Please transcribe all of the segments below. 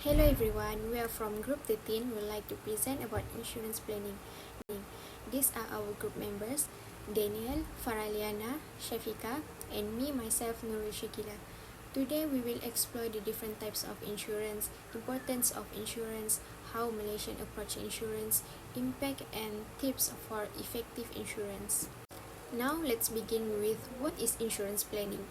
Hello everyone, we are from Group 13. We would like to present about insurance planning. These are our group members, Daniel, Farah Liyana, Shafiqa, and me, myself, Syaqilla. Today we will explore the different types of insurance, importance of insurance, how Malaysian approach insurance, impact and tips for effective insurance. Now let's begin with what is insurance planning.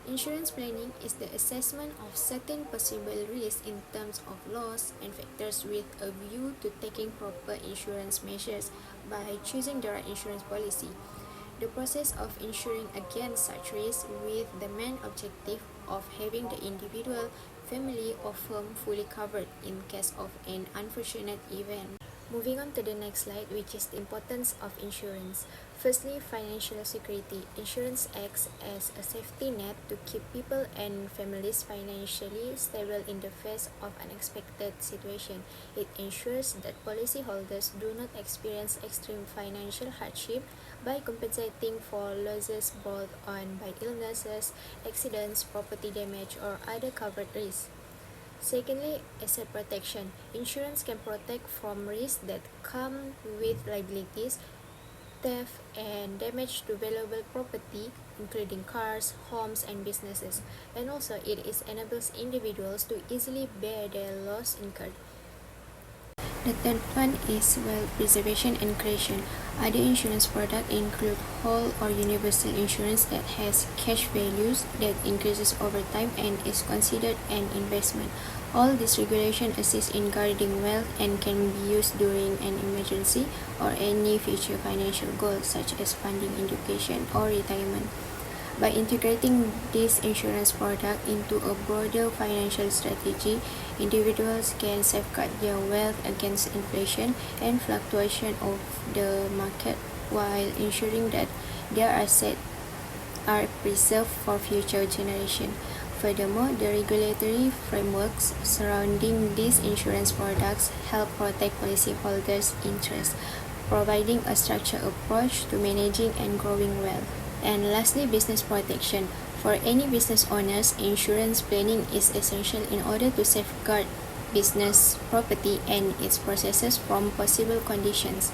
Insurance planning is the assessment of certain possible risks in terms of loss and factors with a view to taking proper insurance measures by choosing the right insurance policy. The process of insuring against such risks with the main objective of having the individual, family or firm fully covered in case of an unfortunate event. Moving on to the next slide, which is the importance of insurance. Firstly, financial security. Insurance acts as a safety net to keep people and families financially stable in the face of unexpected situation. It ensures that policyholders do not experience extreme financial hardship by compensating for losses brought on by illnesses, accidents, property damage, or other covered risks. Secondly, asset protection. Insurance can protect from risks that come with liabilities, theft, and damage to valuable property, including cars, homes, and businesses. And also, enables individuals to easily bear their loss incurred. The third one is wealth preservation and creation. Other insurance products include whole or universal insurance that has cash values that increases over time and is considered an investment. All this regulation assists in guarding wealth and can be used during an emergency or any future financial goals such as funding education or retirement. By integrating this insurance product into a broader financial strategy, individuals can safeguard their wealth against inflation and fluctuation of the market while ensuring that their assets are preserved for future generations. Furthermore, the regulatory frameworks surrounding these insurance products help protect policyholders' interests, providing a structured approach to managing and growing wealth. And lastly, business protection. For any business owners, insurance planning is essential in order to safeguard business property and its processes from possible conditions.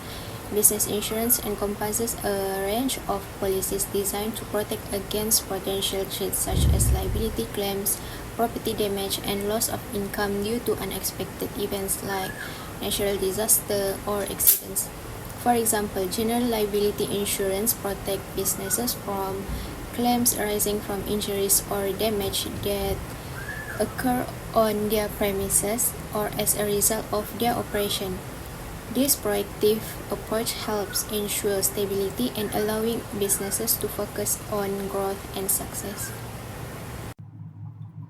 Business insurance encompasses a range of policies designed to protect against potential threats such as liability claims, property damage, and loss of income due to unexpected events like natural disaster or accidents. For example, general liability insurance protects businesses from claims arising from injuries or damage that occur on their premises or as a result of their operation. This proactive approach helps ensure stability and allowing businesses to focus on growth and success.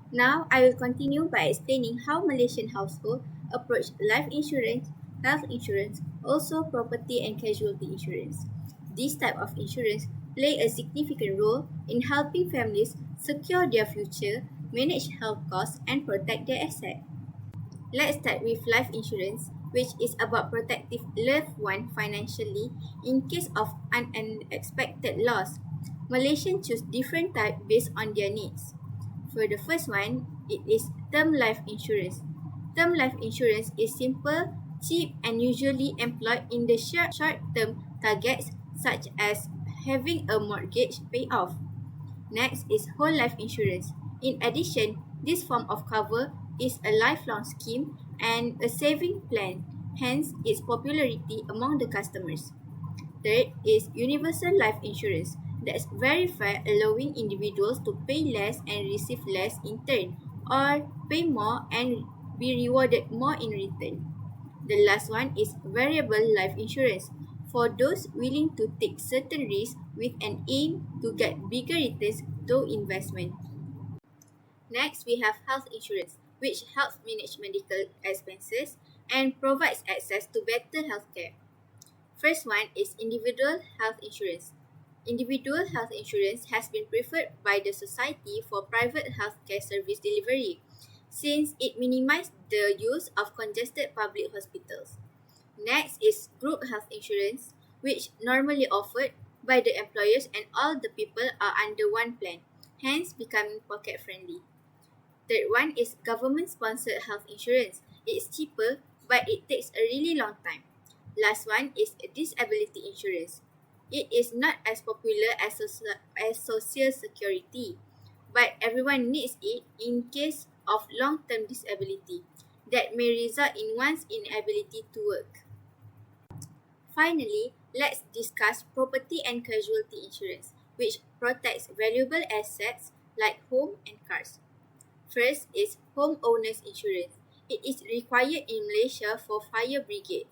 Now, I will continue by explaining how Malaysian households approach life insurance, health insurance, also property and casualty insurance. This type of insurance play a significant role in helping families secure their future, manage health costs, and protect their assets. Let's start with life insurance, which is about protecting loved one financially in case of an unexpected loss. Malaysians choose different types based on their needs. For the first one, it is term life insurance. Term life insurance is simple, cheap, and usually employed in the short-term targets such as having a mortgage payoff. Next is whole life insurance. In addition, this form of cover is a lifelong scheme and a saving plan, hence its popularity among the customers. Third is universal life insurance. That's very fair, allowing individuals to pay less and receive less in turn, or pay more and be rewarded more in return. The last one is variable life insurance for those willing to take certain risks with an aim to get bigger returns through investment. Next, we have health insurance, which helps manage medical expenses and provides access to better healthcare. First one is individual health insurance. Individual health insurance has been preferred by the Society for Private Healthcare Service Delivery since it minimizes the use of congested public hospitals. Next is group health insurance, which normally offered by the employers and all the people are under one plan, hence becoming pocket friendly. Third one is government-sponsored health insurance. It's cheaper, but it takes a really long time. Last one is disability insurance. It is not as popular as social security, but everyone needs it in case of long-term disability that may result in one's inability to work. Finally, let's discuss property and casualty insurance, which protects valuable assets like home and cars. First is homeowners insurance. It is required in Malaysia for fire brigade,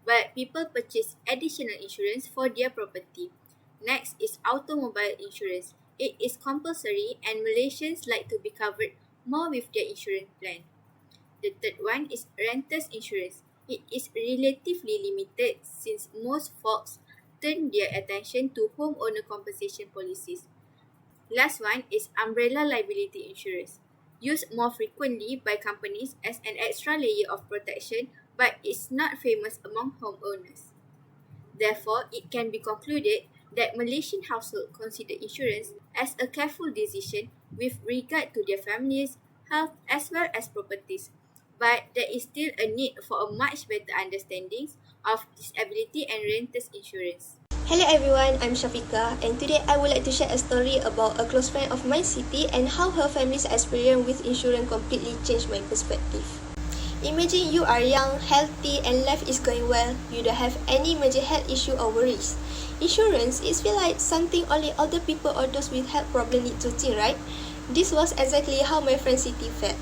but people purchase additional insurance for their property. Next is automobile insurance. It is compulsory and Malaysians like to be covered more with their insurance plan. The third one is renters insurance. It is relatively limited since most folks turn their attention to homeowner compensation policies. Last one is umbrella liability insurance, used more frequently by companies as an extra layer of protection, but is not famous among homeowners. Therefore, it can be concluded that Malaysian households consider insurance as a careful decision with regard to their families, health as well as properties. But there is still a need for a much better understanding of disability and renters insurance. Hello everyone, I'm Shafiqa and today I would like to share a story about a close friend of mine, Siti, and how her family's experience with insurance completely changed my perspective. Imagine you are young, healthy and life is going well. You don't have any major health issue or worries. Insurance is feel like something only older people or those with health problem need to think, right? This was exactly how my friend Siti felt.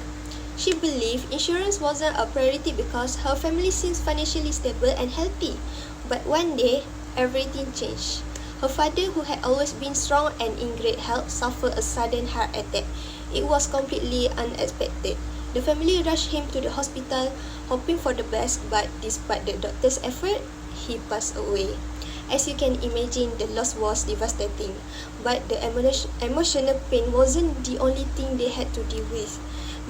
She believed insurance wasn't a priority because her family seems financially stable and healthy. But one day, everything changed. Her father, who had always been strong and in great health, suffered a sudden heart attack. It was completely unexpected. The family rushed him to the hospital, hoping for the best, but despite the doctor's effort, he passed away. As you can imagine, the loss was devastating, but the emotional pain wasn't the only thing they had to deal with.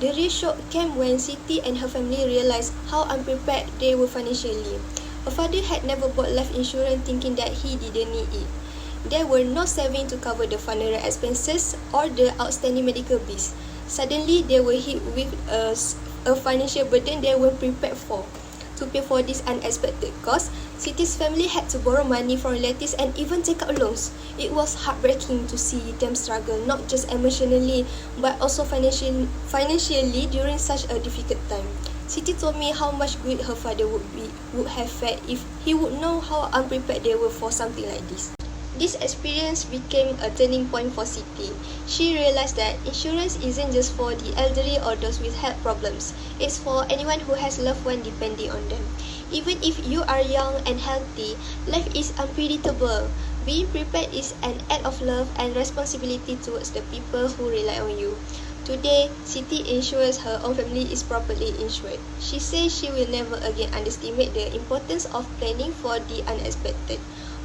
The real shock came when Siti and her family realized how unprepared they were financially. Her father had never bought life insurance thinking that he didn't need it. There were no savings to cover the funeral expenses or the outstanding medical bills. Suddenly, they were hit with a financial burden they weren't prepared for. To pay for this unexpected cost, Siti's family had to borrow money from relatives and even take out loans. It was heartbreaking to see them struggle, not just emotionally, but also financially during such a difficult time. Siti told me how much good her father would have felt if he would know how unprepared they were for something like this. This experience became a turning point for Siti. She realized that insurance isn't just for the elderly or those with health problems. It's for anyone who has loved one depending on them. Even if you are young and healthy, life is unpredictable. Being prepared is an act of love and responsibility towards the people who rely on you. Today, Siti ensures her own family is properly insured. She says she will never again underestimate the importance of planning for the unexpected.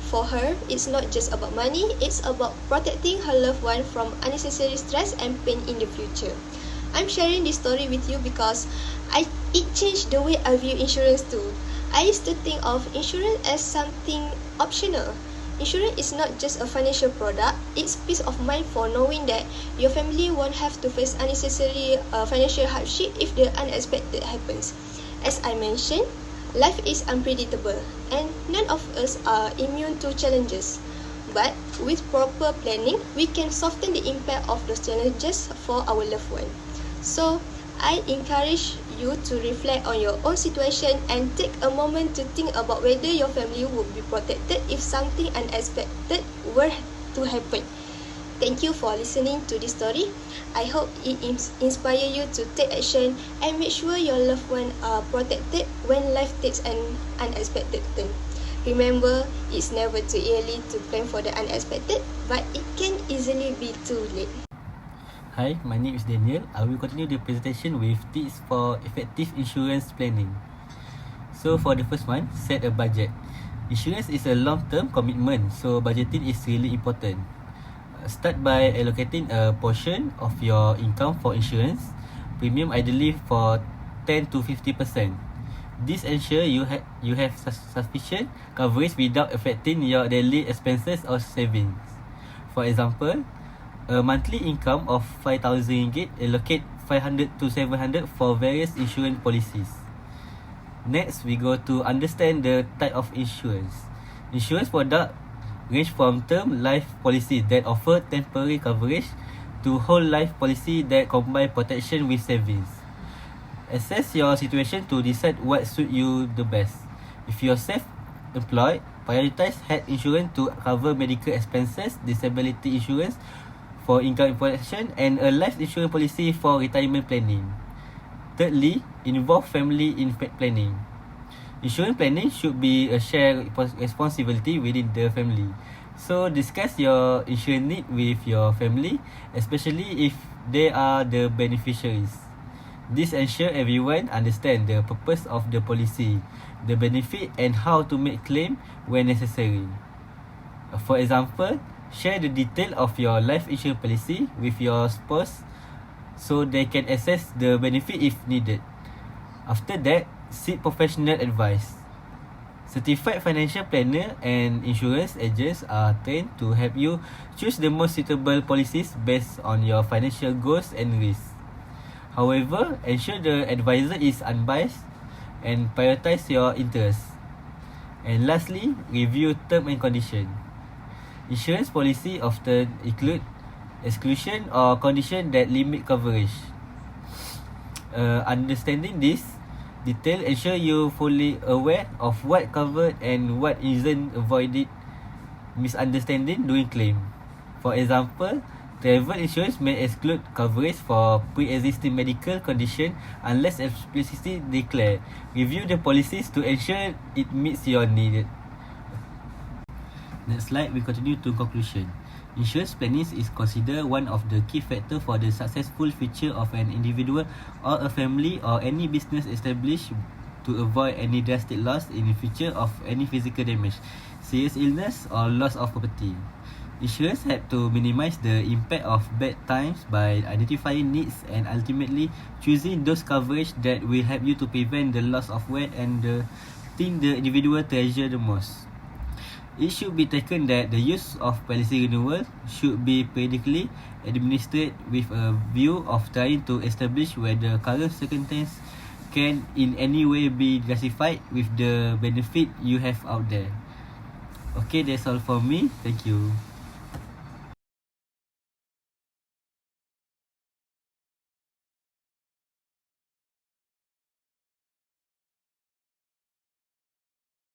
For her, it's not just about money, it's about protecting her loved one from unnecessary stress and pain in the future. I'm sharing this story with you because it changed the way I view insurance too. I used to think of insurance as something optional. Insurance is not just a financial product, it's peace of mind for knowing that your family won't have to face unnecessary financial hardship if the unexpected happens. As I mentioned, life is unpredictable and none of us are immune to challenges. But with proper planning, we can soften the impact of those challenges for our loved one. So, I encourage you to reflect on your own situation and take a moment to think about whether your family would be protected if something unexpected were to happen. Thank you for listening to this story. I hope it inspires you to take action and make sure your loved ones are protected when life takes an unexpected turn. Remember, it's never too early to plan for the unexpected, but it can easily be too late. Hi, my name is Daniel. I will continue the presentation with tips for effective insurance planning. So for the first one, set a budget. Insurance is a long-term commitment, so budgeting is really important. Start by allocating a portion of your income for insurance, premium ideally for 10 to 50%. This ensures you have sufficient coverage without affecting your daily expenses or savings. For example, a monthly income of 5,000 ringgit, allocate 500 to 700 for various insurance policies. Next, we go to understand the type of insurance. Insurance product range from term life policy that offer temporary coverage to whole life policy that combine protection with savings. Assess your situation to decide what suits you the best. If you're self-employed, prioritize health insurance to cover medical expenses, disability insurance for income protection, and a life insurance policy for retirement planning. Thirdly, involve family in planning. Insurance planning should be a shared responsibility within the family. So discuss your insurance need with your family, especially if they are the beneficiaries. This ensures everyone understand the purpose of the policy, the benefit, and how to make claim when necessary. For example, share the detail of your life insurance policy with your spouse so they can assess the benefit if needed. After that, seek professional advice. Certified financial planner and insurance agents are trained to help you choose the most suitable policies based on your financial goals and risks. However, ensure the advisor is unbiased and prioritize your interests. And lastly, review term and condition. Insurance policy often include exclusion or condition that limit coverage. Understanding this detail ensure you fully aware of what covered and what isn't, avoided misunderstanding during claim. For example, travel insurance may exclude coverage for pre-existing medical condition unless explicitly declared. Review the policies to ensure it meets your need. Next slide, we continue to conclusion. Insurance planning is considered one of the key factors for the successful future of an individual or a family or any business established to avoid any drastic loss in the future of any physical damage, serious illness, or loss of property. Insurance help to minimize the impact of bad times by identifying needs and ultimately choosing those coverage that will help you to prevent the loss of wealth and the thing the individual treasure the most. It should be taken that the use of policy renewal should be periodically administered with a view of trying to establish whether current circumstances can in any way be justified with the benefit you have out there. Okay, that's all for me. Thank you.